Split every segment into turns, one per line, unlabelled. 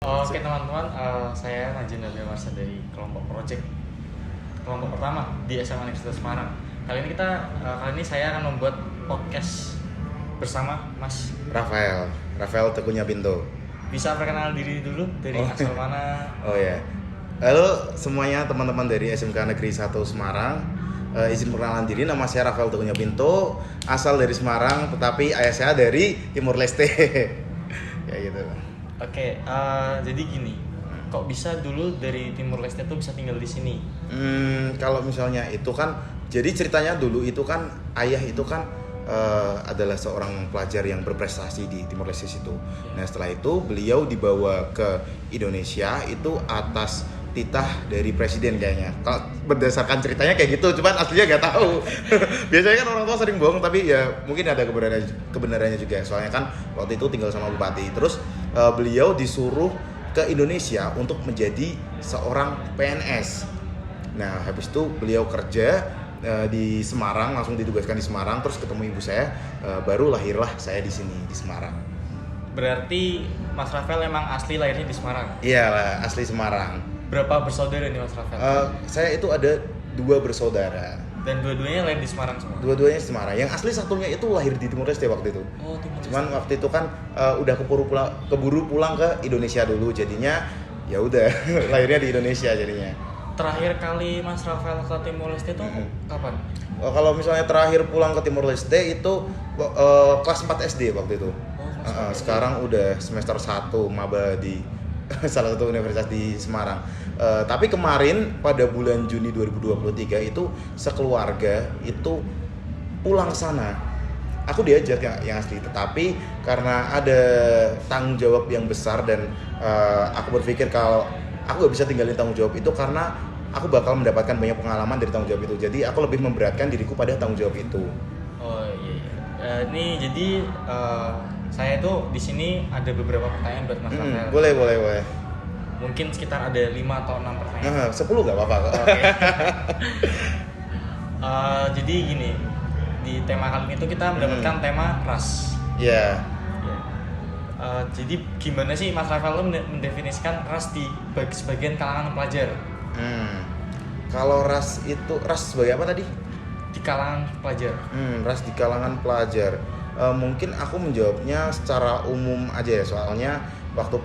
Oke teman-teman, saya Najin Nabil Marsa dari kelompok pertama di SMA Universitas Semarang. Kali ini saya akan membuat podcast bersama Mas
Rafael Teguhnya Pinto.
Bisa perkenal diri dulu dari asal mana?
Oh ya. Halo semuanya teman-teman dari SMK Negeri 1 Semarang. Izin perkenalan diri, nama saya Rafael Teguhnya Pinto, asal dari Semarang, tetapi ayah saya dari Timur Leste. Ya gitu.
Oke, jadi gini, kok bisa dulu dari Timur Leste tuh bisa tinggal di sini?
Kalau misalnya itu kan, jadi ceritanya dulu itu kan ayah itu kan adalah seorang pelajar yang berprestasi di Timor Leste situ. Nah setelah itu beliau dibawa ke Indonesia itu atas titah dari presiden kayaknya. Kalau berdasarkan ceritanya kayak gitu, cuman aslinya nggak tahu. Biasanya kan orang tua sering bohong, tapi ya mungkin ada kebenarannya juga. Soalnya kan waktu itu tinggal sama bupati. Terus beliau disuruh ke Indonesia untuk menjadi seorang PNS. Nah habis itu beliau kerja di Semarang, langsung ditugaskan di Semarang, terus ketemu ibu saya, baru lahirlah saya di sini di Semarang.
Berarti Mas Rafael emang asli lahirnya di Semarang?
Iya lah, asli Semarang.
Berapa bersaudara nih Mas Rafael?
Saya itu ada 2 bersaudara.
Dan dua-duanya lahir di Semarang semua?
Dua-duanya di Semarang. Yang asli satunya itu lahir di Timor Leste waktu itu.
Oh, Timor Leste.
Cuman waktu itu kan udah keburu pulang ke Indonesia dulu, jadinya ya udah lahirnya di Indonesia jadinya.
Terakhir kali Mas Rafael ke Timor Leste itu kapan?
Kalau misalnya terakhir pulang ke Timor Leste itu kelas 4 SD waktu itu. Sekarang udah semester 1 maba di salah satu universitas di Semarang. Tapi kemarin pada bulan Juni 2023 itu sekeluarga itu pulang sana. Aku diajak yang asli, tetapi karena ada tanggung jawab yang besar dan aku berpikir kalau aku gak bisa tinggalin tanggung jawab itu karena aku bakal mendapatkan banyak pengalaman dari tanggung jawab itu. Jadi aku lebih memberatkan diriku pada tanggung jawab itu.
Oh iya. Ini jadi saya tuh di sini ada beberapa pertanyaan buat Mas Rafael.
Boleh.
Mungkin sekitar ada 5 atau 6 pertanyaan.
10 gak apa-apa.
Oke. Jadi gini, di tema kali ini tuh kita mendapatkan tema ras.
Iya.
Jadi gimana sih Mas Rafael mendefinisikan ras di sebagian kalangan pelajar?
Kalau ras sebagai apa tadi?
Di kalangan pelajar.
Ras di kalangan pelajar. Mungkin aku menjawabnya secara umum aja ya, soalnya waktu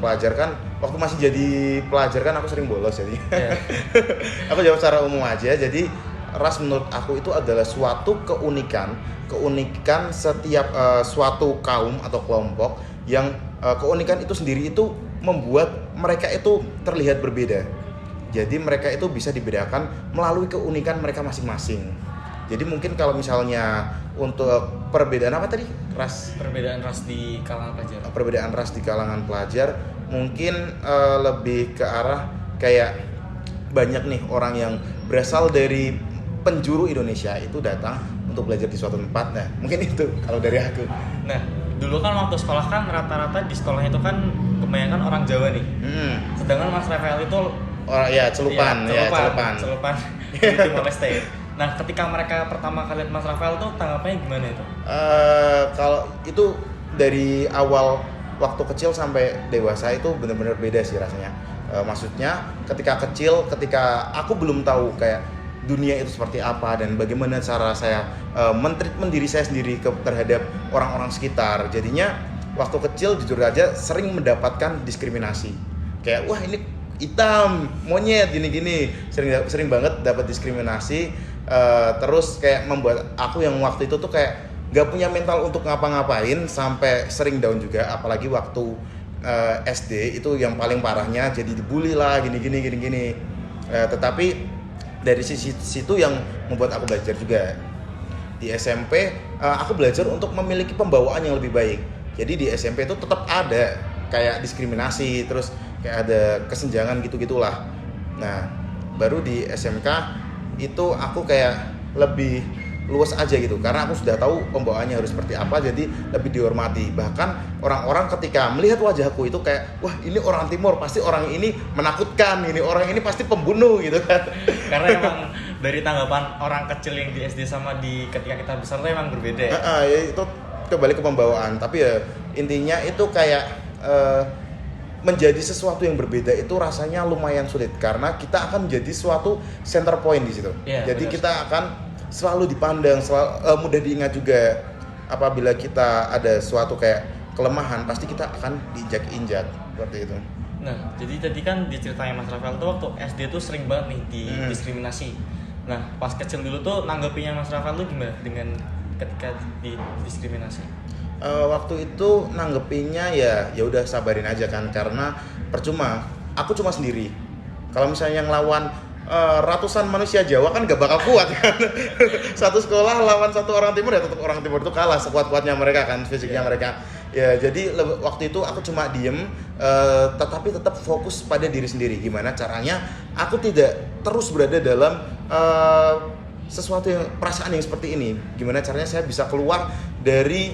masih jadi pelajar kan aku sering bolos jadi. Yeah. Aku jawab secara umum aja. Jadi ras menurut aku itu adalah suatu keunikan setiap suatu kaum atau kelompok yang keunikan itu sendiri itu membuat mereka itu terlihat berbeda. Jadi mereka itu bisa dibedakan melalui keunikan mereka masing-masing. Jadi mungkin kalau misalnya untuk perbedaan apa tadi?
Perbedaan ras di kalangan pelajar.
Perbedaan ras di kalangan pelajar mungkin lebih ke arah kayak banyak nih orang yang berasal dari penjuru Indonesia itu datang untuk belajar di suatu tempat. Nah, mungkin itu kalau dari aku.
Nah, dulu kan waktu sekolah kan rata-rata di sekolah itu kan kebanyakan orang Jawa nih. Sedangkan Mas Rafael itu
celupan
di Timor Leste. Nah, ketika mereka pertama kali lihat Mas Rafael tuh tanggapannya gimana itu?
Kalau itu dari awal waktu kecil sampai dewasa itu benar-benar beda sih rasanya. Maksudnya ketika kecil, ketika aku belum tahu kayak dunia itu seperti apa dan bagaimana cara saya men-treatment diri saya sendiri terhadap orang-orang sekitar. Jadinya waktu kecil jujur aja sering mendapatkan diskriminasi. Kayak wah ini hitam, monyet, gini-gini. Sering banget dapat diskriminasi. Terus kayak membuat aku yang waktu itu tuh kayak gak punya mental untuk ngapa-ngapain, sampai sering down juga, apalagi waktu SD itu yang paling parahnya, jadi dibully lah gini-gini. Tetapi dari sisi situ yang membuat aku belajar juga. Di SMP aku belajar untuk memiliki pembawaan yang lebih baik. Jadi di SMP itu tetap ada kayak diskriminasi, terus kayak ada kesenjangan gitu-gitulah. Nah baru di SMK itu aku kayak lebih luas aja gitu, karena aku sudah tahu pembawaannya harus seperti apa, jadi lebih dihormati. Bahkan orang-orang ketika melihat wajahku itu kayak wah ini orang Timur, pasti orang ini menakutkan, ini orang ini pasti pembunuh gitu kan.
Karena emang dari tanggapan orang kecil yang di SD sama di ketika kita besar tuh emang berbeda ya?
Ya itu kembali ke pembawaan, tapi ya intinya itu kayak menjadi sesuatu yang berbeda itu rasanya lumayan sulit karena kita akan menjadi suatu center point di situ. Jadi benar. Kita akan selalu dipandang, mudah diingat juga. Apabila kita ada suatu kayak kelemahan, pasti kita akan diinjak-injak seperti itu.
Nah, jadi tadi kan di ceritanya Mas Rafael tuh waktu SD tuh sering banget nih didiskriminasi. Nah, pas kecil dulu tuh nanggepinya Mas Rafael tuh gimana dengan ketika didiskriminasi?
Waktu itu nanggepinnya ya udah sabarin aja kan, karena percuma, aku cuma sendiri. Kalau misalnya yang lawan ratusan manusia Jawa kan gak bakal kuat kan. Satu sekolah lawan satu orang timur ya tetap orang timur itu kalah sekuat-kuatnya mereka kan, fisiknya mereka. Ya jadi waktu itu aku cuma diem, tetapi tetap fokus pada diri sendiri. Gimana caranya aku tidak terus berada dalam sesuatu yang perasaan yang seperti ini. Gimana caranya saya bisa keluar dari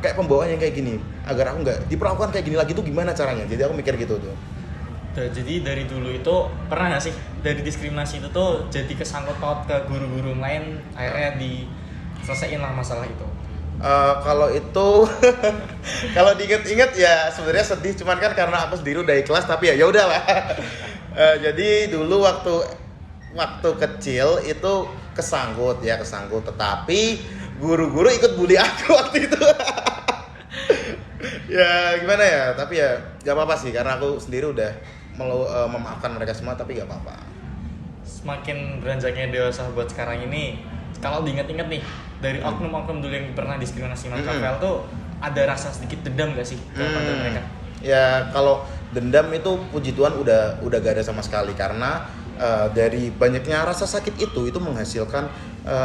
kayak pembawaan yang kayak gini, agar aku nggak diperlakukan kayak gini lagi tuh gimana caranya. Jadi aku mikir gitu tuh.
Jadi dari dulu itu pernah nggak sih dari diskriminasi itu tuh jadi kesangkut paut ke guru-guru lain, akhirnya diselesaiin lah masalah itu?
Kalau itu kalau diinget-inget ya sebenarnya sedih, cuman kan karena aku sendiri udah ikhlas, tapi ya udahlah. Jadi dulu waktu kecil itu kesangkut, tetapi guru-guru ikut bully aku waktu itu. Ya gimana ya, tapi ya gak apa-apa sih karena aku sendiri udah memaafkan mereka semua, tapi gak apa-apa.
Semakin beranjaknya dewasa buat sekarang ini, kalau diingat-ingat nih dari oknum-oknum dulu yang pernah diskriminasi Mas Rafael tuh ada rasa sedikit dendam gak sih kepada mereka?
Ya kalau dendam itu puji Tuhan udah gak ada sama sekali, karena dari banyaknya rasa sakit itu menghasilkan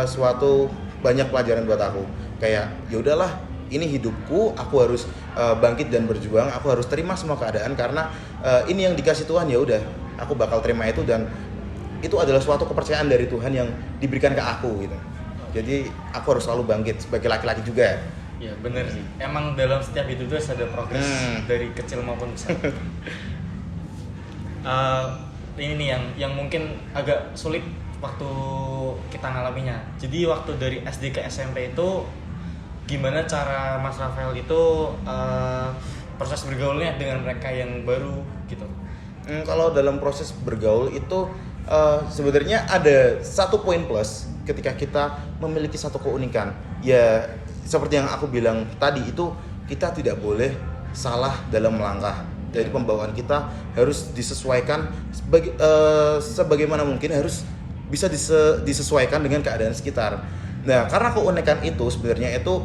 suatu banyak pelajaran buat aku. Kayak ya udahlah, ini hidupku, aku harus bangkit dan berjuang, aku harus terima semua keadaan karena ini yang dikasih Tuhan, ya udah aku bakal terima itu, dan itu adalah suatu kepercayaan dari Tuhan yang diberikan ke aku gitu. Jadi aku harus selalu bangkit sebagai laki-laki juga.
Ya benar sih, emang dalam setiap hidup itu ada progres dari kecil maupun besar. Ini nih yang mungkin agak sulit waktu kita ngalaminya. Jadi waktu dari SD ke SMP itu gimana cara Mas Rafael itu proses bergaulnya dengan mereka yang baru gitu?
Kalau dalam proses bergaul itu sebenarnya ada satu poin plus ketika kita memiliki satu keunikan. Ya seperti yang aku bilang tadi itu, kita tidak boleh salah dalam melangkah. Jadi pembawaan kita harus disesuaikan sebagaimana mungkin, harus bisa disesuaikan dengan keadaan sekitar. Nah, karena keunikan itu sebenarnya itu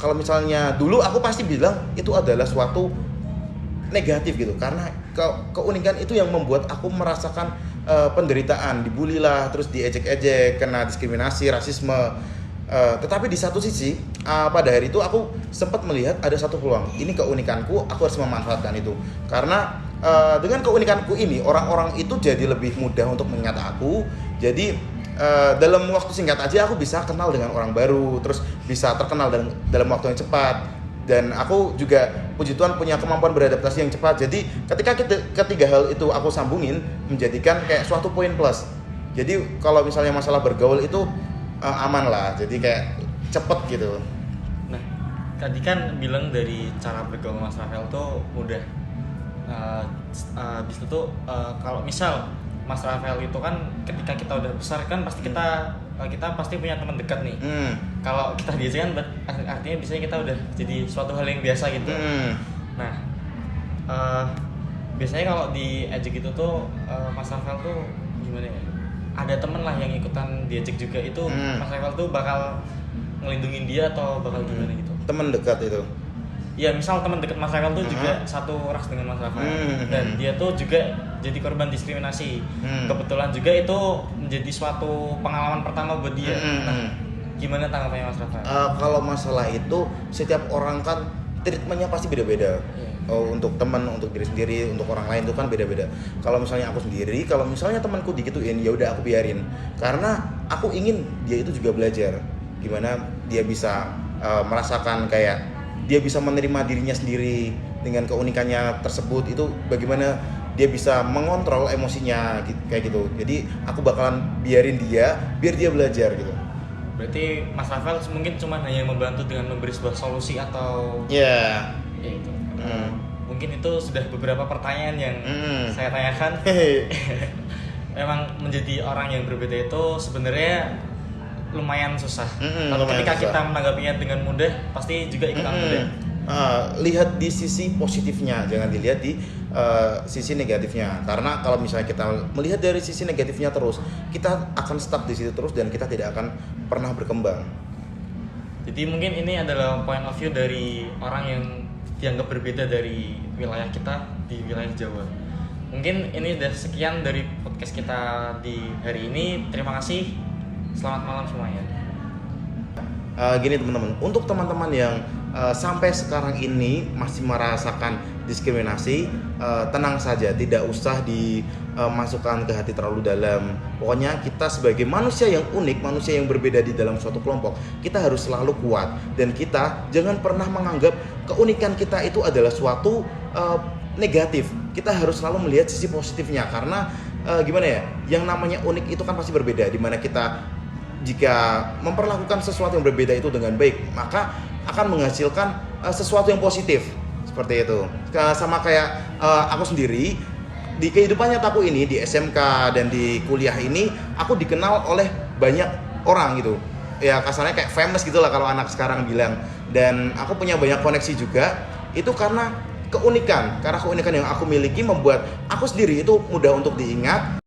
kalau misalnya dulu aku pasti bilang itu adalah suatu negatif gitu, karena keunikan itu yang membuat aku merasakan penderitaan, dibully lah, terus diejek-ejek, kena diskriminasi, rasisme. Tetapi di satu sisi pada hari itu aku sempat melihat ada satu peluang. Ini keunikanku, aku harus memanfaatkan itu. Karena dengan keunikanku ini, orang-orang itu jadi lebih mudah untuk mengingat aku. Jadi dalam waktu singkat aja aku bisa kenal dengan orang baru, terus bisa terkenal dalam waktu yang cepat. Dan aku juga puji Tuhan punya kemampuan beradaptasi yang cepat. Jadi ketika ketiga hal itu aku sambungin, menjadikan kayak suatu poin plus. Jadi kalau misalnya masalah bergaul itu aman lah, jadi kayak cepet gitu.
Nah, tadi kan bilang dari cara bergaul Mas Rafael tuh mudah. Habis itu kalau misal Mas Rafael itu kan ketika kita udah besar kan pasti kita pasti punya teman dekat nih. Kalau kita diajak kan artinya biasanya kita udah jadi suatu hal yang biasa gitu. Nah, biasanya kalau diajak gitu tuh Mas Rafael tuh gimana ya? Ada temen lah yang ikutan diajak juga itu, Mas Rafael tuh bakal ngelindungin dia atau bakal gimana gitu?
Teman dekat itu?
Ya misal teman dekat Mas Rafael tuh juga satu ras dengan Mas Rafael dan dia tuh juga jadi korban diskriminasi. Kebetulan juga itu menjadi suatu pengalaman pertama buat dia. Nah, gimana tanggapannya Mas Rafael?
Kalau masalah itu setiap orang kan treatmentnya pasti beda-beda. Untuk teman, untuk diri sendiri, untuk orang lain itu kan beda-beda. Kalau misalnya aku sendiri, kalau misalnya temanku digituin, ya udah aku biarin. Karena aku ingin dia itu juga belajar gimana dia bisa merasakan kayak dia bisa menerima dirinya sendiri dengan keunikannya tersebut, itu bagaimana dia bisa mengontrol emosinya kayak gitu. Jadi aku bakalan biarin dia biar dia belajar gitu.
Berarti Mas Rafael mungkin cuma hanya membantu dengan memberi sebuah solusi atau
ya
itu. mungkin itu sudah beberapa pertanyaan yang saya tanyakan. Memang menjadi orang yang berbeda itu sebenarnya lumayan susah. Tapi ketika kita menanggapinya dengan mudah, pasti juga ikutan mudah.
Lihat di sisi positifnya, jangan dilihat di sisi negatifnya. Karena kalau misalnya kita melihat dari sisi negatifnya terus, kita akan stuck di situ terus dan kita tidak akan pernah berkembang.
Jadi mungkin ini adalah point of view dari orang yang dianggap berbeda dari wilayah kita di wilayah Jawa. Mungkin ini udah sekian dari podcast kita di hari ini. Terima kasih. Selamat malam semuanya.
Gini teman-teman, untuk teman-teman yang sampai sekarang ini masih merasakan diskriminasi, tenang saja, tidak usah dimasukkan ke hati terlalu dalam. Pokoknya kita sebagai manusia yang unik, manusia yang berbeda di dalam suatu kelompok, kita harus selalu kuat dan kita jangan pernah menganggap keunikan kita itu adalah suatu negatif. Kita harus selalu melihat sisi positifnya karena gimana ya, yang namanya unik itu kan pasti berbeda. Dimana kita jika memperlakukan sesuatu yang berbeda itu dengan baik, maka akan menghasilkan sesuatu yang positif seperti itu. Sama kayak aku sendiri di kehidupan nyataku ini, di SMK dan di kuliah ini, aku dikenal oleh banyak orang gitu. Ya kasarnya kayak famous gitulah kalau anak sekarang bilang. Dan aku punya banyak koneksi juga. Itu karena keunikan yang aku miliki membuat aku sendiri itu mudah untuk diingat.